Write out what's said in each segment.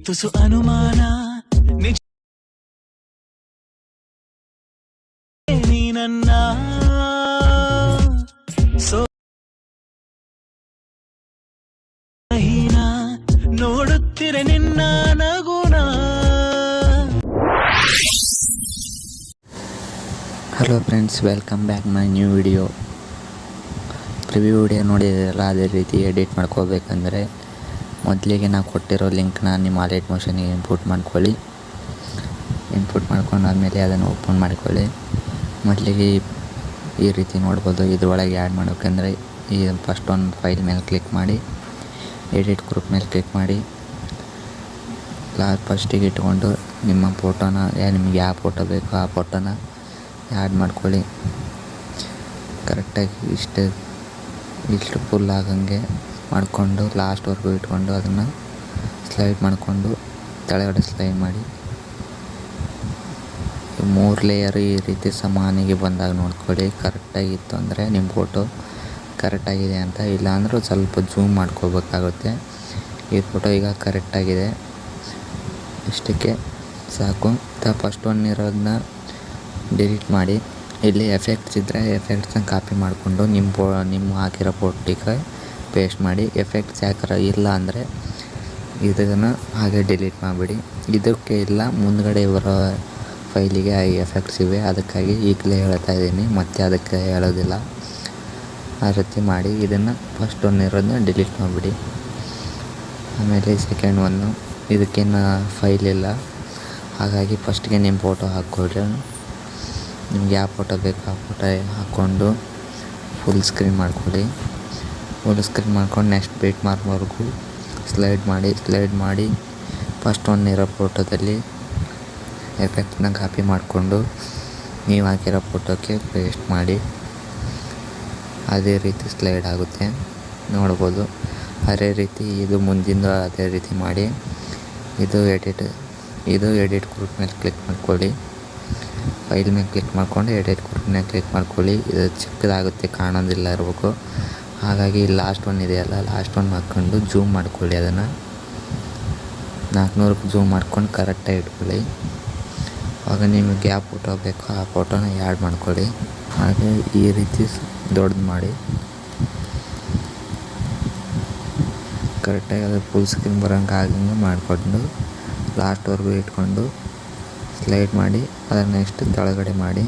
ತುಸು ಅನುಮಾನ ನಿಜ ನೀ ನನ್ನ ಸೋಹೀನ ನೋಡುತ್ತಿರೆ ನಿನ್ನ ನಗುನ. Hello friends, welcome back my new video. Preview video ನೋಡಿದ್ರಲ್ಲ, ಅದೇ ರೀತಿ ಎಡಿಟ್ ಮಾಡ್ಕೋಬೇಕಂದ್ರೆ ಮೊದಲಿಗೆ ನಾವು ಕೊಟ್ಟಿರೋ ಲಿಂಕ್ನ ನಿಮ್ಮ ಲೈಟ್ ಮೋಷನಿಗೆ ಇನ್ಪುಟ್ ಮಾಡ್ಕೊಳ್ಳಿ. ಇನ್ಪುಟ್ ಮಾಡ್ಕೊಂಡಾದ್ಮೇಲೆ ಅದನ್ನು ಓಪನ್ ಮಾಡ್ಕೊಳ್ಳಿ. ಮೊದಲಿಗೆ ಈ ರೀತಿ ನೋಡ್ಬೋದು. ಇದರೊಳಗೆ ಆ್ಯಡ್ ಮಾಡೋಕೆಂದರೆ ಈ ಫಸ್ಟ್ ಒಂದು ಫೈಲ್ ಮೇಲೆ ಕ್ಲಿಕ್ ಮಾಡಿ, ಎಡಿಟ್ ಗ್ರೂಪ್ ಮೇಲೆ ಕ್ಲಿಕ್ ಮಾಡಿ, ಫಸ್ಟಿಗೆ ಇಟ್ಕೊಂಡು ನಿಮ್ಮ ಫೋಟೋನ ನಿಮಗೆ ಯಾವ ಫೋಟೋ ಬೇಕೋ ಆ ಫೋಟೋನ ಆ್ಯಡ್ ಮಾಡ್ಕೊಳ್ಳಿ. ಕರೆಕ್ಟಾಗಿ ಇಷ್ಟು ಫುಲ್ ಆಗಂಗೆ ಮಾಡಿಕೊಂಡು ಲಾಸ್ಟ್ವರೆಗೂ ಇಟ್ಕೊಂಡು ಅದನ್ನು ಸ್ಲೈಡ್ ಮಾಡಿಕೊಂಡು ಕೆಳಗಡೆ ಸ್ಲೈಡ್ ಮಾಡಿ. 3 ಲೇಯರು ಈ ರೀತಿ ಸಮಾನಿಗೆ ಬಂದಾಗ ನೋಡ್ಕೊಳ್ಳಿ. ಕರೆಕ್ಟಾಗಿತ್ತು ಅಂದರೆ ನಿಮ್ಮ ಫೋಟೋ ಕರೆಕ್ಟಾಗಿದೆ ಅಂತ. ಇಲ್ಲಾಂದರೂ ಸ್ವಲ್ಪ ಜೂಮ್ ಮಾಡ್ಕೋಬೇಕಾಗುತ್ತೆ. ಈ ಫೋಟೋ ಈಗ ಕರೆಕ್ಟಾಗಿದೆ, ಇಷ್ಟಕ್ಕೆ ಸಾಕು. ಫಸ್ಟ್ ಒನ್ ಇರೋದನ್ನ ಡಿಲೀಟ್ ಮಾಡಿ. ಇಲ್ಲಿ ಎಫೆಕ್ಟ್ಸ್ ಇದ್ದರೆ ಎಫೆಕ್ಟ್ಸ್ನ ಕಾಪಿ ಮಾಡಿಕೊಂಡು ನಿಮ್ಮ ಹಾಕಿರೋ ಫೋಟೋಗೆ ಪೇಸ್ಟ್ ಮಾಡಿ. ಎಫೆಕ್ಟ್ಸ್ ಯಾಕಾರ ಇಲ್ಲ ಅಂದರೆ ಇದನ್ನು ಹಾಗೆ ಡಿಲೀಟ್ ಮಾಡಿಬಿಡಿ. ಇದಕ್ಕೆ ಇಲ್ಲ, ಮುಂದ್ಗಡೆ ಬರೋ ಫೈಲಿಗೆ ಎಫೆಕ್ಟ್ಸ್ ಇವೆ, ಅದಕ್ಕಾಗಿ ಈಗಲೇ ಹೇಳ್ತಾ ಇದ್ದೀನಿ, ಮತ್ತೆ ಅದಕ್ಕೆ ಹೇಳೋದಿಲ್ಲ. ಆ ರೀತಿ ಮಾಡಿ ಇದನ್ನು ಫಸ್ಟ್ ಒನ್ ಇರೋದನ್ನ ಡಿಲೀಟ್ ಮಾಡಿಬಿಡಿ. ಆಮೇಲೆ ಸೆಕೆಂಡ್ ಒನ್ನು, ಇದಕ್ಕೇನು ಫೈಲ್ ಇಲ್ಲ, ಹಾಗಾಗಿ ಫಸ್ಟಿಗೆ ನಿಮ್ಮ ಫೋಟೋ ಹಾಕ್ಕೊಳ್ರಿ. ನಿಮ್ಗೆ ಯಾವ ಫೋಟೋ ಬೇಕು ಆ ಫೋಟೋ ಹಾಕ್ಕೊಂಡು ಫುಲ್ ಸ್ಕ್ರೀನ್ ಮಾಡ್ಕೊಳ್ಳಿ. ಫುಲ್ ಸ್ಕ್ರೀನ್ ಮಾಡ್ಕೊಂಡು ನೆಕ್ಸ್ಟ್ ಬೀಟ್ ಮಾರ್ಕ್ವರೆಗೂ ಸ್ಲೈಡ್ ಮಾಡಿ ಫಸ್ಟ್ ಒನ್ ಇರೋ ಫೋಟೋದಲ್ಲಿ ಎಫೆಕ್ಟ್ನ ಕಾಪಿ ಮಾಡಿಕೊಂಡು ನೀವು ಹಾಕಿರೋ ಫೋಟೋಕ್ಕೆ ಪೇಸ್ಟ್ ಮಾಡಿ. ಅದೇ ರೀತಿ ಸ್ಲೈಡ್ ಆಗುತ್ತೆ, ನೋಡ್ಬೋದು. ಅದೇ ರೀತಿ ಇದು ಮುಂದಿಂದು ಅದೇ ರೀತಿ ಮಾಡಿ. ಇದು ಎಡಿಟ್ ಗ್ರೂಪ್ ಮೇಲೆ ಕ್ಲಿಕ್ ಮಾಡ್ಕೊಳ್ಳಿ. ಫೈಲ್ ಮೇಲೆ ಕ್ಲಿಕ್ ಮಾಡ್ಕೊಂಡು ಎಡಿಟ್ ಗ್ರೂಪ್ ಮೇಲೆ ಕ್ಲಿಕ್ ಮಾಡ್ಕೊಳ್ಳಿ. ಇದು ಚಿಕ್ಕದಾಗುತ್ತೆ, ಕಾಣೋದಿಲ್ಲ ಇರಬೇಕು. ಹಾಗಾಗಿ ಲಾಸ್ಟ್ ಒನ್ ಇದೆಯಲ್ಲ, ಲಾಸ್ಟ್ ಒನ್ ಹಾಕ್ಕೊಂಡು ಜೂಮ್ ಮಾಡ್ಕೊಳ್ಳಿ. ಅದನ್ನು 400ಕ್ಕೆ ಜೂಮ್ ಮಾಡ್ಕೊಂಡು ಕರೆಕ್ಟಾಗಿ ಇಟ್ಕೊಳ್ಳಿ. ಆವಾಗ ನಿಮಗೆ ಯಾವ ಫೋಟೋ ಬೇಕೋ ಆ ಫೋಟೋನ ಆ್ಯಡ್ ಮಾಡ್ಕೊಳ್ಳಿ. ಹಾಗೆ ಈ ರೀತಿ ದೊಡ್ಡದು ಮಾಡಿ ಕರೆಕ್ಟಾಗಿ ಅದು ಫುಲ್ ಸ್ಕ್ರೀನ್ ಬರೋಂಗೆ ಆಗಂಗೆ ಮಾಡಿಕೊಂಡು ಲಾಸ್ಟ್ವರೆಗೂ ಇಟ್ಕೊಂಡು ಸ್ಲೈಡ್ ಮಾಡಿ ಅದನ್ನು ನೆಕ್ಸ್ಟ್ ಕೆಳಗಡೆ ಮಾಡಿ.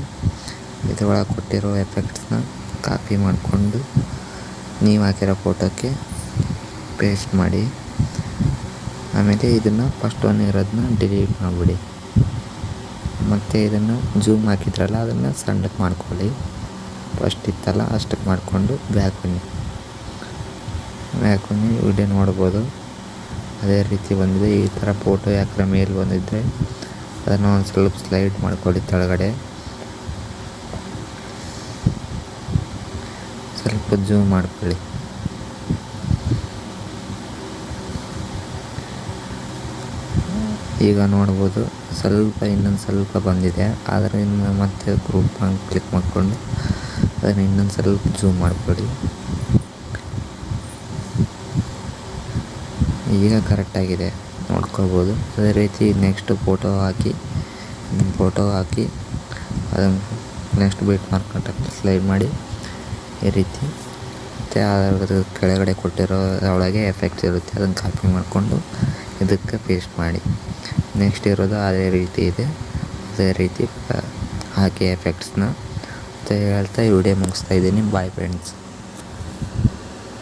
ಇದರೊಳಗೆ ಕೊಟ್ಟಿರೋ ಎಫೆಕ್ಟ್ಸ್ನ ಕಾಪಿ ಮಾಡಿಕೊಂಡು ನೀವು ಹಾಕಿರೋ ಫೋಟೋಕ್ಕೆ ಪೇಸ್ಟ್ ಮಾಡಿ. ಆಮೇಲೆ ಇದನ್ನು ಫಸ್ಟ್ ಒನ್ ಇರೋದನ್ನ ಡಿಲೀಟ್ ಮಾಡಿಬಿಡಿ. ಮತ್ತು ಇದನ್ನು ಜೂಮ್ ಹಾಕಿದ್ರಲ್ಲ ಅದನ್ನು ಸಣ್ಣಕ್ಕೆ ಮಾಡ್ಕೊಳ್ಳಿ. ಫಸ್ಟ್ ಇತ್ತಲ್ಲ ಅಷ್ಟಕ್ಕೆ ಮಾಡಿಕೊಂಡು ಬ್ಯಾಕ್ ಬನ್ನಿ. ವಿಡಿಯೋ ನೋಡ್ಬೋದು. ಅದೇ ರೀತಿ ಬಂದಿದೆ. ಈ ಥರ ಫೋಟೋ ಯಾಕ್ರೆ ಮೇಲೆ ಬಂದಿದ್ದರೆ ಅದನ್ನು ಒಂದು ಸ್ವಲ್ಪ ಸ್ಲೈಡ್ ಮಾಡ್ಕೊಳ್ಳಿ. ಕೆಳಗಡೆ ಸ್ವಲ್ಪ ಜೂಮ್ ಮಾಡ್ಕೊಳ್ಳಿ. ಈಗ ನೋಡ್ಬೋದು, ಇನ್ನೊಂದು ಸ್ವಲ್ಪ ಬಂದಿದೆ. ಆದರೆ ಇನ್ನು ಮತ್ತೆ ಗ್ರೂಪ್ ಕ್ಲಿಕ್ ಮಾಡಿಕೊಂಡು ಅದನ್ನು ಇನ್ನೊಂದು ಸ್ವಲ್ಪ ಜೂಮ್ ಮಾಡ್ಕೊಳ್ಳಿ. ಈಗ ಕರೆಕ್ಟಾಗಿದೆ, ನೋಡ್ಕೋಬೋದು. ಅದೇ ರೀತಿ ನೆಕ್ಸ್ಟ್ ಫೋಟೋ ಹಾಕಿ ಅದನ್ನು ನೆಕ್ಸ್ಟ್ ಬೀಟ್ ಮಾರ್ಕ್ ಸ್ಲೈಡ್ ಮಾಡಿ ಈ ರೀತಿ. ಮತ್ತು ಅದರ ಕೆಳಗಡೆ ಕೊಟ್ಟಿರೋ ಒಳಗೆ ಎಫೆಕ್ಟ್ಸ್ ಇರುತ್ತೆ, ಅದನ್ನು ಕಾಪಿ ಮಾಡಿಕೊಂಡು ಇದಕ್ಕೆ ಪೇಸ್ಟ್ ಮಾಡಿ. ನೆಕ್ಸ್ಟ್ ಇರೋದು ಅದೇ ರೀತಿ ಇದೆ, ಅದೇ ರೀತಿ ಹಾಕಿ ಎಫೆಕ್ಟ್ಸ್ನ ಅಂತ ಹೇಳ್ತಾ ಈ ವಿಡಿಯೋ ಮುಗಿಸ್ತಾ ಇದ್ದೀನಿ. Bye friends.